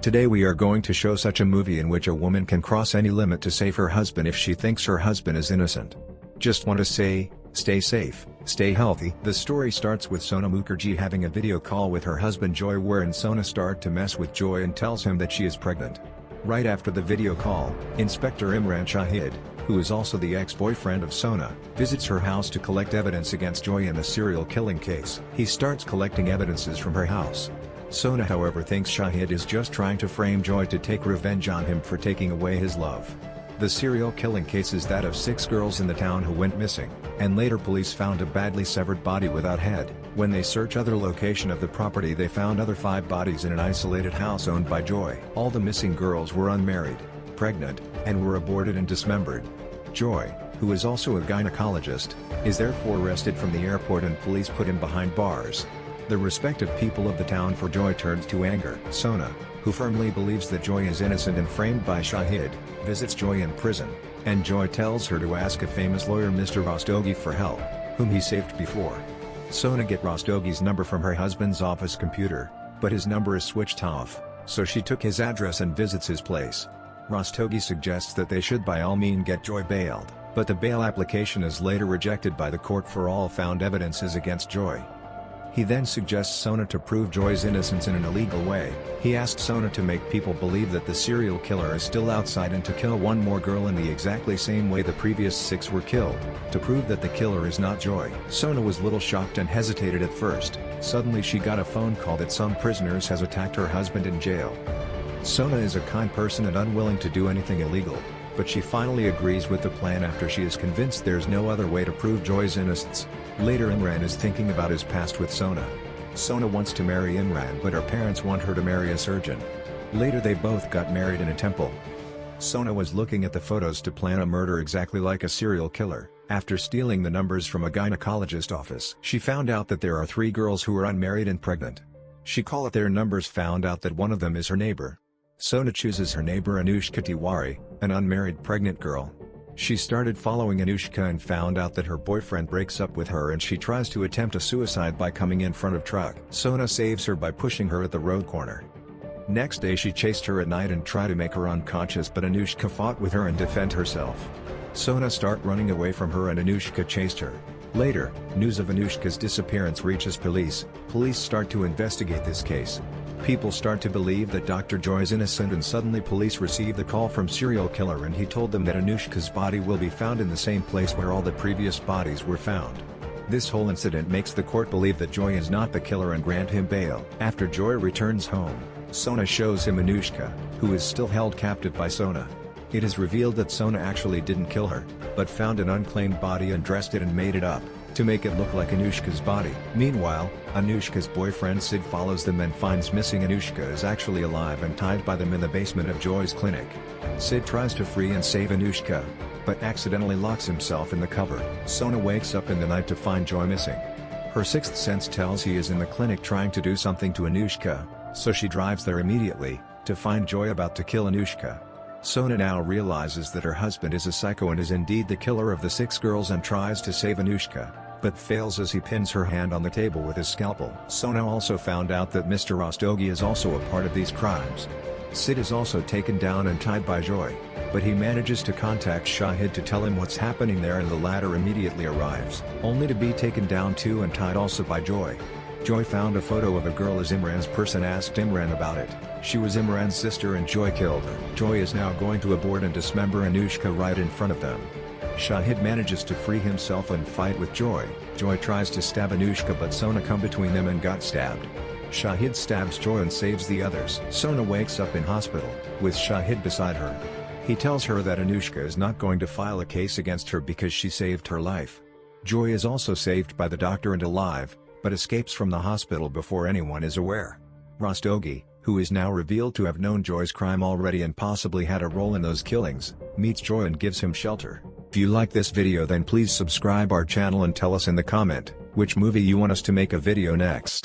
Today we are going to show such a movie in which a woman can cross any limit to save her husband if she thinks her husband is innocent. Just want to say, stay safe, stay healthy. The story starts with Sona Mukherjee having a video call with her husband Joy, wherein Sona starts to mess with Joy and tells him that she is pregnant. Right after the video call, Inspector Imran Shahid, who is also the ex-boyfriend of Sona, visits her house to collect evidence against Joy in the serial killing case. He starts collecting evidences from her house. Sona however thinks Shahid is just trying to frame Joy to take revenge on him for taking away his love. The serial killing case is that of 6 girls in the town who went missing, and later police found a badly severed body without head. When they search other location of the property, they found other 5 bodies in an isolated house owned by Joy. All the missing girls were unmarried, pregnant, and were aborted and dismembered. Joy, who is also a gynecologist, is therefore arrested from the airport and police put him behind bars. The respective people of the town for Joy turns to anger. Sona, who firmly believes that Joy is innocent and framed by Shahid, visits Joy in prison, and Joy tells her to ask a famous lawyer Mr. Rastogi for help, whom he saved before. Sona gets Rastogi's number from her husband's office computer, but his number is switched off, so she took his address and visits his place. Rastogi suggests that they should by all means get Joy bailed, but the bail application is later rejected by the court for all found evidences against Joy. He then suggests Sona to prove Joy's innocence in an illegal way. He asks Sona to make people believe that the serial killer is still outside and to kill one more girl in the exactly same way the previous 6 were killed, to prove that the killer is not Joy. Sona was little shocked and hesitated at first. Suddenly she got a phone call that some prisoners has attacked her husband in jail. Sona is a kind person and unwilling to do anything illegal, but she finally agrees with the plan after she is convinced there's no other way to prove Joy's innocence. Later Imran is thinking about his past with Sona. Sona wants to marry Imran but her parents want her to marry a surgeon. Later they both got married in a temple. Sona was looking at the photos to plan a murder exactly like a serial killer. After stealing the numbers from a gynecologist office, she found out that there are 3 girls who are unmarried and pregnant. She called their numbers, found out that one of them is her neighbor. Sona chooses her neighbor Anushka Tiwari, an unmarried pregnant girl. She started following Anushka and found out that her boyfriend breaks up with her and she tries to attempt a suicide by coming in front of truck. Sona saves her by pushing her at the road corner. Next day she chased her at night and tried to make her unconscious, but Anushka fought with her and defend herself. Sona start running away from her and Anushka chased her. Later, news of Anushka's disappearance reaches police. Police start to investigate this case. People start to believe that Dr. Joy is innocent and suddenly police receive the call from serial killer and he told them that Anushka's body will be found in the same place where all the previous bodies were found. This whole incident makes the court believe that Joy is not the killer and grant him bail. After Joy returns home, Sona shows him Anushka, who is still held captive by Sona. It is revealed that Sona actually didn't kill her, but found an unclaimed body and dressed it and made it up to make it look like Anushka's body. Meanwhile, Anushka's boyfriend Sid follows them and finds missing Anushka is actually alive and tied by them in the basement of Joy's clinic. Sid tries to free and save Anushka, but accidentally locks himself in the cupboard. Sona wakes up in the night to find Joy missing. Her sixth sense tells he is in the clinic trying to do something to Anushka, so she drives there immediately, to find Joy about to kill Anushka. Sona now realizes that her husband is a psycho and is indeed the killer of the 6 girls and tries to save Anushka, but fails as he pins her hand on the table with his scalpel. Sona also found out that Mr. Rastogi is also a part of these crimes. Sid is also taken down and tied by Joy, but he manages to contact Shahid to tell him what's happening there and the latter immediately arrives, only to be taken down too and tied also by Joy. Joy found a photo of a girl as Imran's person asked Imran about it. She was Imran's sister and Joy killed her. Joy is now going to abort and dismember Anushka right in front of them. Shahid manages to free himself and fight with Joy. Joy tries to stab Anushka but Sona come between them and got stabbed. Shahid stabs Joy and saves the others. Sona wakes up in hospital, with Shahid beside her. He tells her that Anushka is not going to file a case against her because she saved her life. Joy is also saved by the doctor and alive, but escapes from the hospital before anyone is aware. Rastogi, who is now revealed to have known Joy's crime already and possibly had a role in those killings, meets Joy and gives him shelter. If you like this video then please subscribe our channel and tell us in the comment, which movie you want us to make a video next.